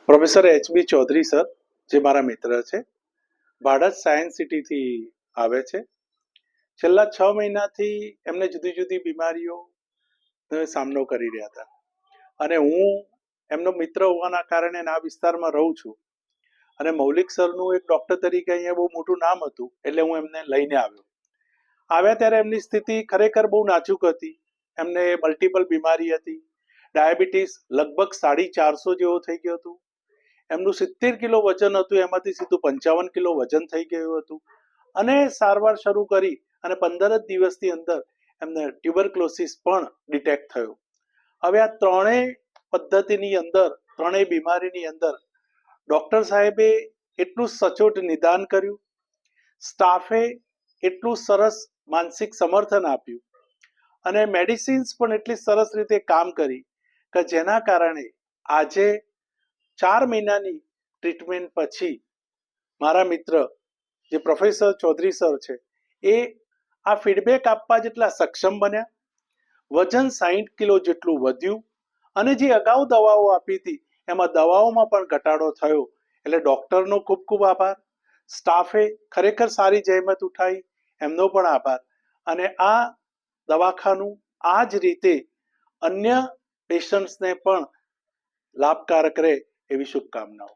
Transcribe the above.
Professor એચ.બી. Chaudhary sir, જે મારા મિત્ર છે, ભારત સાયન્સ સિટીથી આવે છે. છેલ્લા 6 મહિનાથી એમને જુદી જુદી બીમારીઓ સામનો કરી રહ્યા હતા અને હું એમનો મિત્ર હોવાના કારણે આ વિસ્તારમાં રહું છું અને મૌલિક સરનું એક ડૉક્ટર તરીકે અહીંયા બહુ મોટું નામ હતું, એટલે હું એમને લઈને આવ્યા ત્યારે એમની સ્થિતિ ખરેખર બહુ નાજુક હતી. એમને મલ્ટિપલ બીમારી હતી, ડાયાબિટીસ લગભગ 450 જેવો થઈ ગયો હતું. એમનું 70 કિલો વજન હતું, એમાંથી સીધું 55 કિલો વજન થઈ ગયું હતું અને સારવાર શરૂ કરી અને 15 જ દિવસની અંદર એમને ટ્યુબરક્લોસિસ પણ ડિટેક્ટ થયો. હવે આ ત્રણેય પદ્ધતિની અંદર, ત્રણેય બીમારીની અંદર ડૉક્ટર સાહેબે એટલું સચોટ નિદાન કર્યું, સ્ટાફે એટલું સરસ માનસિક સમર્થન આપ્યું અને મેડિસિન્સ પણ એટલી સરસ રીતે કામ કરી કે જેના કારણે આજે 4 મહિનાની ટ્રીટમેન્ટ પછી મારા મિત્ર જે પ્રોફેસર ચૌધરી સર છે એ આ ફીડબેક આપવા જેટલા સક્ષમ બન્યા, વજન 60 કિલો જેટલું વધ્યું અને જે અગાઉ દવાઓ આપી હતી એમાં દવાઓમાં પણ ઘટાડો થયો. એટલે ડૉક્ટરનો ખૂબ ખૂબ આભાર, સ્ટાફે ખરેખર સારી જહેમત ઉઠાવી, એમનો પણ આભાર. અને આ દવાખાનું આ જ રીતે અન્ય પેશન્ટ્સને પણ લાભકારક રહે એવી શુભકામનાઓ.